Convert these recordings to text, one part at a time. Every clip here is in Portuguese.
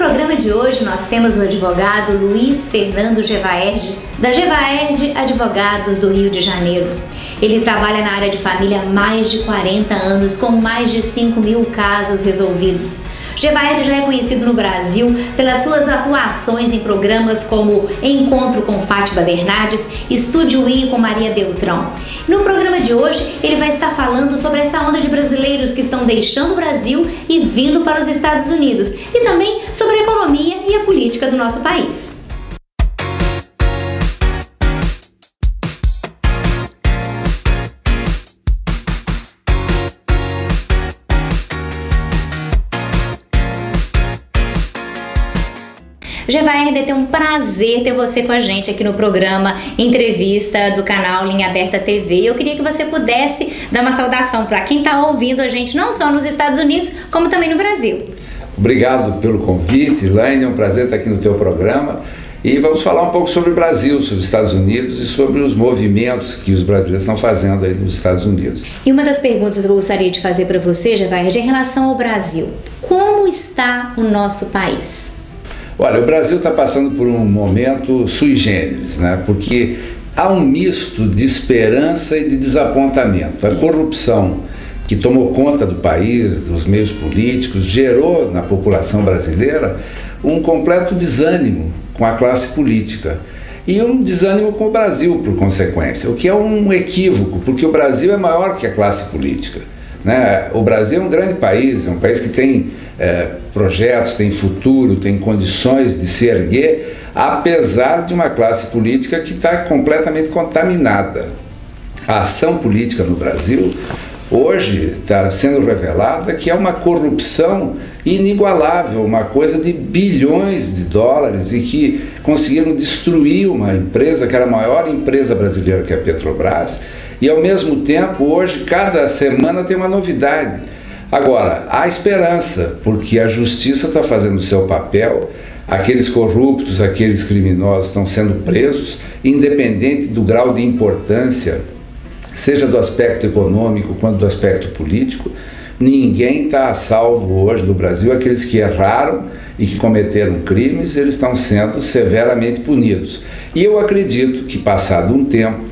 programa de hoje nós temos o advogado Luiz Fernando Gevaerd, da Gevaerd Advogados do Rio de Janeiro. Ele trabalha na área de família há mais de 40 anos, com mais de 5.000 casos resolvidos. Gevaerd já é conhecido no Brasil pelas suas atuações em programas como Encontro com Fátima Bernardes, Estúdio I com Maria Beltrão. No programa de hoje, ele vai estar falando sobre essa onda de brasileiros que estão deixando o Brasil e vindo para os Estados Unidos, e também sobre a economia e a política do nosso país. Gevaerd, é um prazer ter você com a gente aqui no programa Entrevista do canal Linha Aberta TV. Eu queria que você pudesse dar uma saudação para quem está ouvindo a gente, não só nos Estados Unidos, como também no Brasil. Obrigado pelo convite, Elaine, é um prazer estar aqui no teu programa. E vamos falar um pouco sobre o Brasil, sobre os Estados Unidos e sobre os movimentos que os brasileiros estão fazendo aí nos Estados Unidos. E uma das perguntas que eu gostaria de fazer para você, Gevaerd, é em relação ao Brasil. Como está o nosso país? Olha, o Brasil está passando por um momento sui generis, né? Porque há um misto de esperança e de desapontamento. A corrupção que tomou conta do país, dos meios políticos, gerou na população brasileira um completo desânimo com a classe política e um desânimo com o Brasil, por consequência, o que é um equívoco, porque o Brasil é maior que a classe política, né? O Brasil é um grande país, é um país que tem projetos, tem futuro, tem condições de se erguer, apesar de uma classe política que está completamente contaminada. A ação política no Brasil hoje está sendo revelada que é uma corrupção inigualável, uma coisa de bilhões de dólares, e que conseguiram destruir uma empresa que era a maior empresa brasileira, que é a Petrobras, e ao mesmo tempo hoje cada semana tem uma novidade. Agora, há esperança, porque a justiça está fazendo o seu papel, aqueles corruptos, aqueles criminosos estão sendo presos, independente do grau de importância, seja do aspecto econômico quanto do aspecto político. Ninguém está a salvo hoje no Brasil. Aqueles que erraram e que cometeram crimes, eles estão sendo severamente punidos. E eu acredito que, passado um tempo,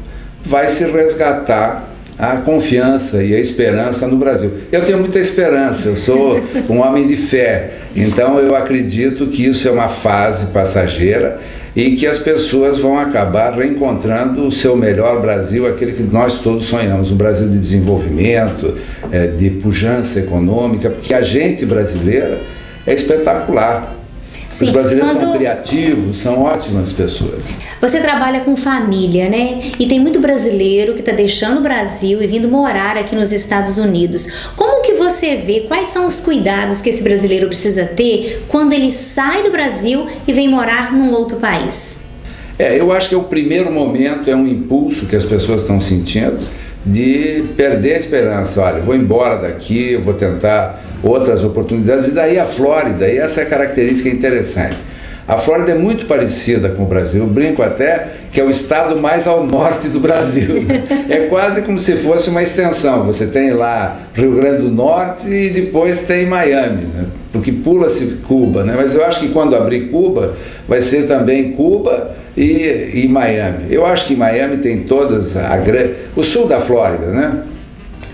vai se resgatar a confiança e a esperança no Brasil. Eu tenho muita esperança, eu sou um homem de fé, então eu acredito que isso é uma fase passageira e que as pessoas vão acabar reencontrando o seu melhor Brasil, aquele que nós todos sonhamos, um Brasil de desenvolvimento, de pujança econômica, porque a gente brasileira é espetacular. Sim. Os brasileiros são criativos, são ótimas pessoas. Você trabalha com família, né? E tem muito brasileiro que está deixando o Brasil e vindo morar aqui nos Estados Unidos. Como que você vê, quais são os cuidados que esse brasileiro precisa ter quando ele sai do Brasil e vem morar num outro país? Eu acho que o primeiro momento é um impulso que as pessoas estão sentindo de perder a esperança. Olha, vou embora daqui, eu vou tentar outras oportunidades, e daí a Flórida, e essa é a característica interessante. A Flórida é muito parecida com o Brasil, eu brinco até que é o estado mais ao norte do Brasil, é quase como se fosse uma extensão. Você tem lá Rio Grande do Norte e depois tem Miami, né? Porque pula-se Cuba, né? Mas eu acho que quando abrir Cuba, vai ser também Cuba e Miami. Eu acho que Miami tem todas, o sul da Flórida, né?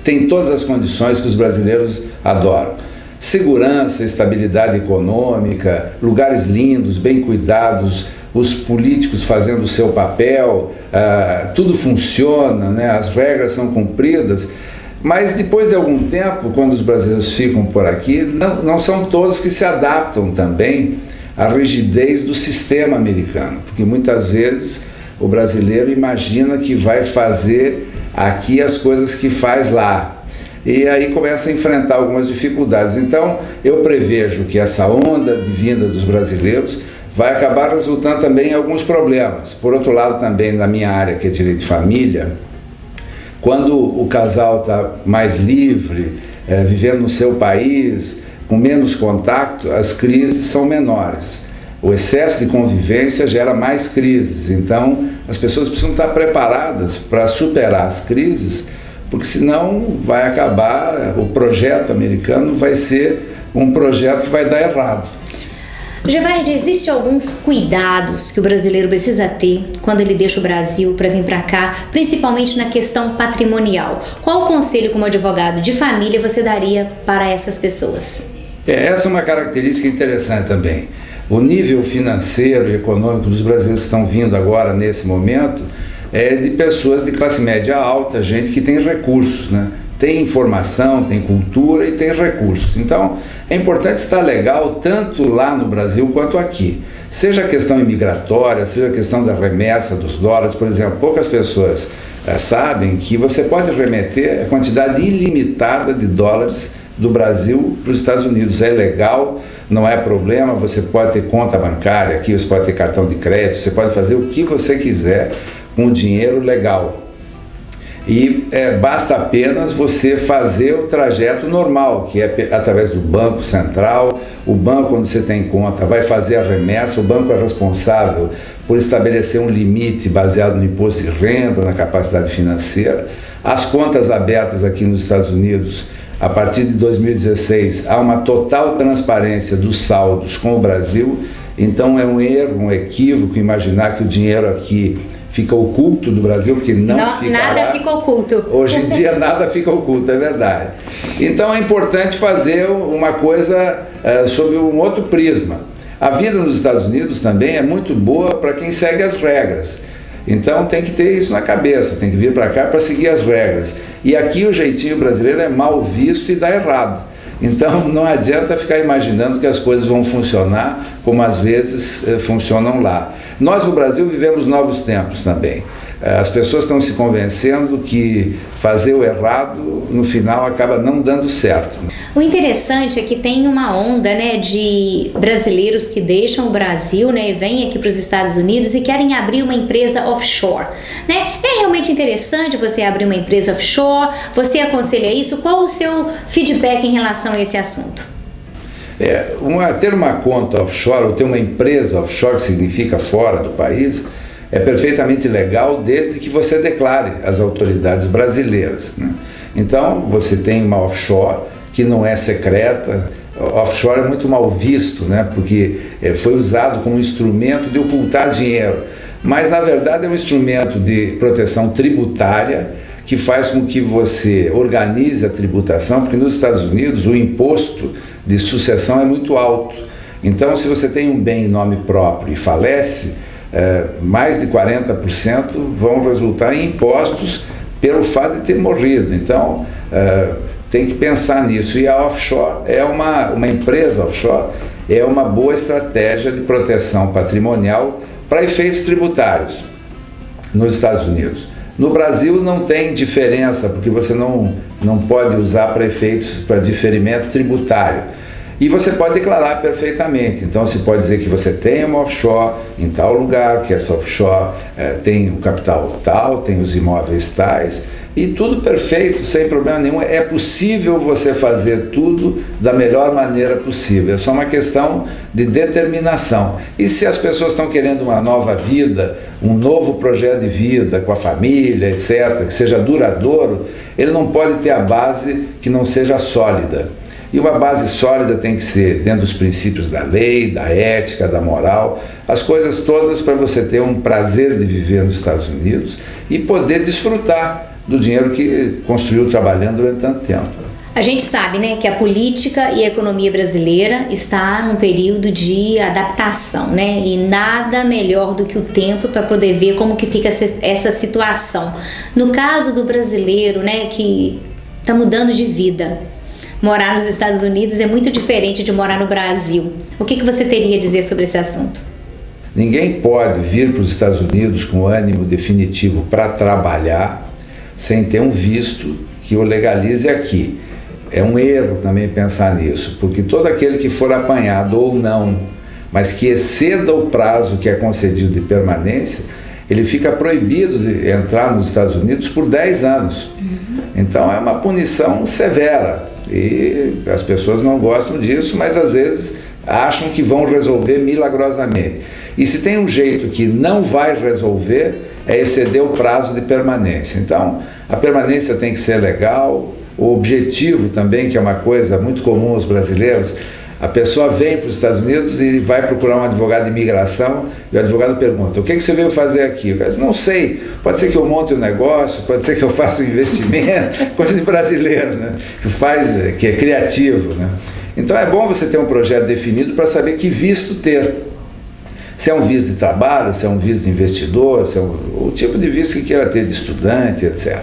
Tem todas as condições que os brasileiros adoram. Segurança, estabilidade econômica, lugares lindos, bem cuidados, os políticos fazendo o seu papel, tudo funciona, né? As regras são cumpridas. Mas depois de algum tempo, quando os brasileiros ficam por aqui, não são todos que se adaptam também à rigidez do sistema americano, porque muitas vezes o brasileiro imagina que vai fazer aqui as coisas que faz lá, e aí começa a enfrentar algumas dificuldades. Então eu prevejo que essa onda de vinda dos brasileiros vai acabar resultando também em alguns problemas. Por outro lado, também na minha área, que é direito de família, quando o casal está mais livre, vivendo no seu país, com menos contato, as crises são menores. O excesso de convivência gera mais crises, então as pessoas precisam estar preparadas para superar as crises, porque senão vai acabar, o projeto americano vai ser um projeto que vai dar errado. Gevaerd, existem alguns cuidados que o brasileiro precisa ter quando ele deixa o Brasil para vir para cá, principalmente na questão patrimonial. Qual conselho como advogado de família você daria para essas pessoas? Essa é uma característica interessante também. O nível financeiro e econômico dos brasileiros que estão vindo agora nesse momento é de pessoas de classe média alta, gente que tem recursos, né? Tem informação, tem cultura e tem recursos. Então, é importante estar legal tanto lá no Brasil quanto aqui. Seja a questão imigratória, seja a questão da remessa dos dólares, por exemplo, poucas pessoas sabem que você pode remeter a quantidade ilimitada de dólares do Brasil para os Estados Unidos. É legal, não é problema, você pode ter conta bancária aqui, você pode ter cartão de crédito, você pode fazer o que você quiser com o dinheiro legal. E basta apenas você fazer o trajeto normal, que é através do Banco Central. O banco onde você tem conta vai fazer a remessa, o banco é responsável por estabelecer um limite baseado no imposto de renda, na capacidade financeira. As contas abertas aqui nos Estados Unidos, a partir de 2016, há uma total transparência dos saldos com o Brasil. Então é um erro, um equívoco imaginar que o dinheiro aqui fica oculto do Brasil, porque não fica nada lá. Fica oculto. Hoje em dia nada fica oculto, é verdade. Então é importante fazer uma coisa sob um outro prisma. A vida nos Estados Unidos também é muito boa para quem segue as regras. Então tem que ter isso na cabeça, tem que vir para cá para seguir as regras. E aqui o jeitinho brasileiro é mal visto e dá errado. Então não adianta ficar imaginando que as coisas vão funcionar como às vezes funcionam lá. Nós no Brasil vivemos novos tempos também. As pessoas estão se convencendo que fazer o errado no final acaba não dando certo. O interessante é que tem uma onda, né, de brasileiros que deixam o Brasil, né, e vêm aqui para os Estados Unidos e querem abrir uma empresa offshore, né? É realmente interessante você abrir uma empresa offshore? Você aconselha isso? Qual o seu feedback em relação a esse assunto? Ter uma conta offshore ou ter uma empresa offshore, que significa fora do país, é perfeitamente legal desde que você declare às autoridades brasileiras, né? Então você tem uma offshore que não é secreta. Offshore é muito mal visto, né? Porque foi usado como instrumento de ocultar dinheiro, mas na verdade é um instrumento de proteção tributária que faz com que você organize a tributação, porque nos Estados Unidos o imposto de sucessão é muito alto. Então, se você tem um bem em nome próprio e falece, mais de 40% vão resultar em impostos pelo fato de ter morrido. Então, tem que pensar nisso. E a offshore uma empresa offshore é uma boa estratégia de proteção patrimonial para efeitos tributários nos Estados Unidos. No Brasil não tem diferença, porque você não pode usar para efeitos, para diferimento tributário. E você pode declarar perfeitamente. Então você pode dizer que você tem uma offshore em tal lugar, que essa offshore tem o capital tal, tem os imóveis tais, e tudo perfeito, sem problema nenhum. É possível você fazer tudo da melhor maneira possível. É só uma questão de determinação. E se as pessoas estão querendo uma nova vida, um novo projeto de vida com a família, etc., que seja duradouro, ele não pode ter a base que não seja sólida. E uma base sólida tem que ser dentro dos princípios da lei, da ética, da moral, as coisas todas para você ter um prazer de viver nos Estados Unidos e poder desfrutar do dinheiro que construiu trabalhando durante tanto tempo. A gente sabe, né, que a política e a economia brasileira está num período de adaptação, né, e nada melhor do que o tempo para poder ver como que fica essa situação. No caso do brasileiro, né, que está mudando de vida, morar nos Estados Unidos é muito diferente de morar no Brasil. O que você teria a dizer sobre esse assunto? Ninguém pode vir para os Estados Unidos com ânimo definitivo para trabalhar sem ter um visto que o legalize aqui. É um erro também pensar nisso, porque todo aquele que for apanhado ou não, mas que exceda o prazo que é concedido de permanência, ele fica proibido de entrar nos Estados Unidos por 10 anos. Então é uma punição severa e as pessoas não gostam disso, mas às vezes acham que vão resolver milagrosamente. E se tem um jeito que não vai resolver, é exceder o prazo de permanência. Então a permanência tem que ser legal. O objetivo também, que é uma coisa muito comum aos brasileiros, A pessoa vem para os Estados Unidos e vai procurar um advogado de imigração e o advogado pergunta: o que você veio fazer aqui? Eu digo: não sei, pode ser que eu monte um negócio, pode ser que eu faça um investimento, coisa de brasileiro, né? Que é criativo, né? Então é bom você ter um projeto definido para saber que visto ter. Se é um visto de trabalho, se é um visto de investidor, se é o tipo de visto que queira ter de estudante, etc.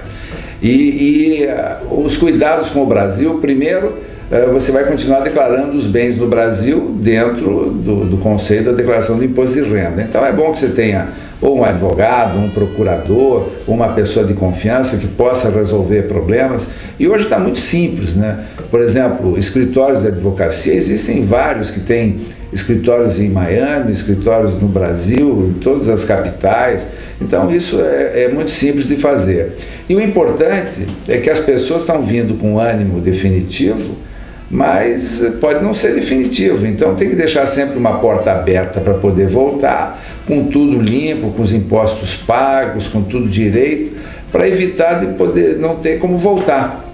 Os cuidados com o Brasil: primeiro, você vai continuar declarando os bens no Brasil dentro do conceito da declaração do imposto de renda. Então é bom que você tenha ou um advogado, um procurador, uma pessoa de confiança que possa resolver problemas. E hoje está muito simples, né? Por exemplo, escritórios de advocacia, existem vários que têm escritórios em Miami, escritórios no Brasil, em todas as capitais. Então isso é muito simples de fazer. E o importante é que as pessoas estão vindo com ânimo definitivo, mas pode não ser definitivo, então tem que deixar sempre uma porta aberta para poder voltar, com tudo limpo, com os impostos pagos, com tudo direito, para evitar de poder não ter como voltar.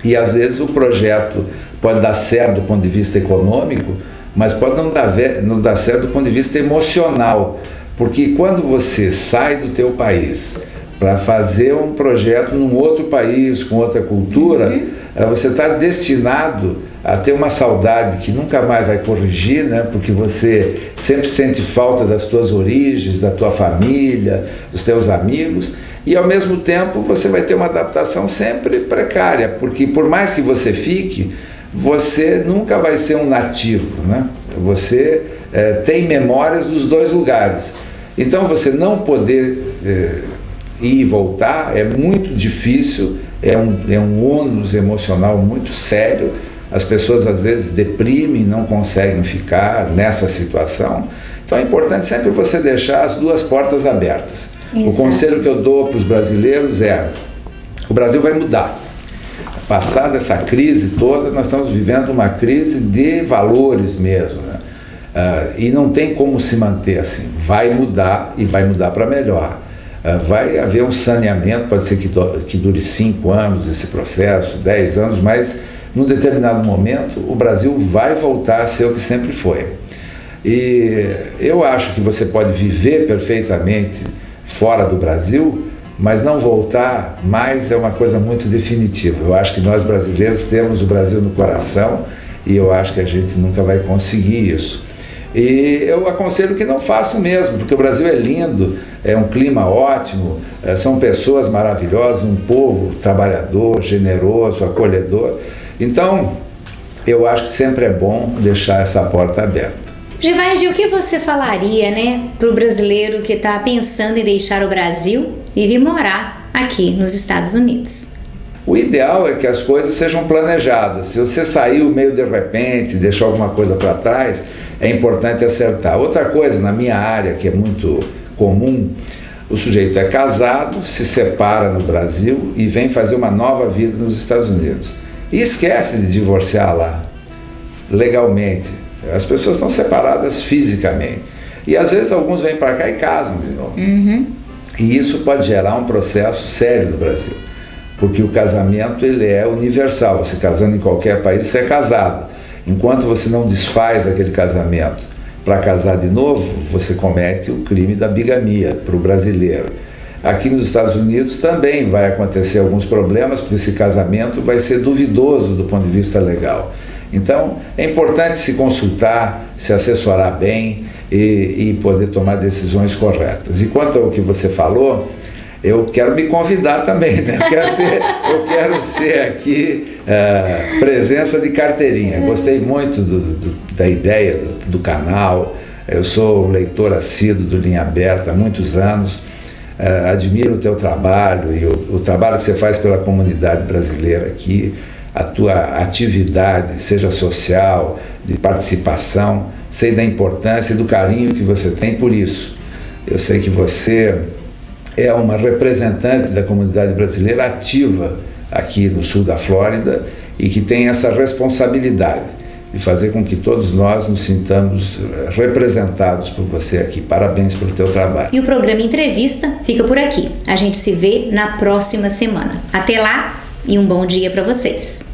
E às vezes o projeto pode dar certo do ponto de vista econômico, mas pode não dar certo do ponto de vista emocional, porque quando você sai do teu país para fazer um projeto num outro país, com outra cultura, você está destinado a ter uma saudade que nunca mais vai corrigir, né? Porque você sempre sente falta das tuas origens, da tua família, dos teus amigos, e ao mesmo tempo você vai ter uma adaptação sempre precária, porque por mais que você fique, você nunca vai ser um nativo, né? Você tem memórias dos dois lugares. Então você não poder ir e voltar é muito difícil, é um ônus emocional muito sério. As pessoas às vezes deprimem, não conseguem ficar nessa situação. Então é importante sempre você deixar as duas portas abertas. Exato. O conselho que eu dou para os brasileiros é: o Brasil vai mudar. Passada essa crise toda, nós estamos vivendo uma crise de valores mesmo, né? E não tem como se manter assim. Vai mudar, e vai mudar para melhor. Vai haver um saneamento, pode ser que dure 5 anos esse processo, 10 anos, mas num determinado momento o Brasil vai voltar a ser o que sempre foi. E eu acho que você pode viver perfeitamente fora do Brasil, mas não voltar mais é uma coisa muito definitiva. Eu acho que nós brasileiros temos o Brasil no coração e eu acho que a gente nunca vai conseguir isso. E eu aconselho que não façam mesmo, porque o Brasil é lindo, é um clima ótimo, são pessoas maravilhosas, um povo trabalhador, generoso, acolhedor. Então, eu acho que sempre é bom deixar essa porta aberta. Gevaerd, o que você falaria, né, para o brasileiro que está pensando em deixar o Brasil e vir morar aqui nos Estados Unidos? O ideal é que as coisas sejam planejadas. Se você saiu meio de repente, deixou alguma coisa para trás, é importante acertar. Outra coisa, na minha área, que é muito comum, o sujeito é casado, se separa no Brasil e vem fazer uma nova vida nos Estados Unidos. E esquece de divorciar lá, legalmente. As pessoas estão separadas fisicamente. E às vezes alguns vêm para cá e casam de novo. E isso pode gerar um processo sério no Brasil. Porque o casamento, ele é universal. Você casando em qualquer país, você é casado. Enquanto você não desfaz aquele casamento para casar de novo, você comete o crime da bigamia para o brasileiro. Aqui nos Estados Unidos também vai acontecer alguns problemas, porque esse casamento vai ser duvidoso do ponto de vista legal. Então, é importante se consultar, se assessorar bem e poder tomar decisões corretas. E quanto ao que você falou, eu quero me convidar também, né? Eu quero ser aqui presença de carteirinha. Gostei muito da ideia do canal. Eu sou um leitor assíduo do Linha Aberta há muitos anos. Admiro o teu trabalho e o trabalho que você faz pela comunidade brasileira aqui, a tua atividade, seja social, de participação. Sei da importância e do carinho que você tem por isso. Eu sei que você é uma representante da comunidade brasileira ativa aqui no sul da Flórida e que tem essa responsabilidade de fazer com que todos nós nos sintamos representados por você aqui. Parabéns pelo teu trabalho. E o programa Entrevista fica por aqui. A gente se vê na próxima semana. Até lá e um bom dia para vocês.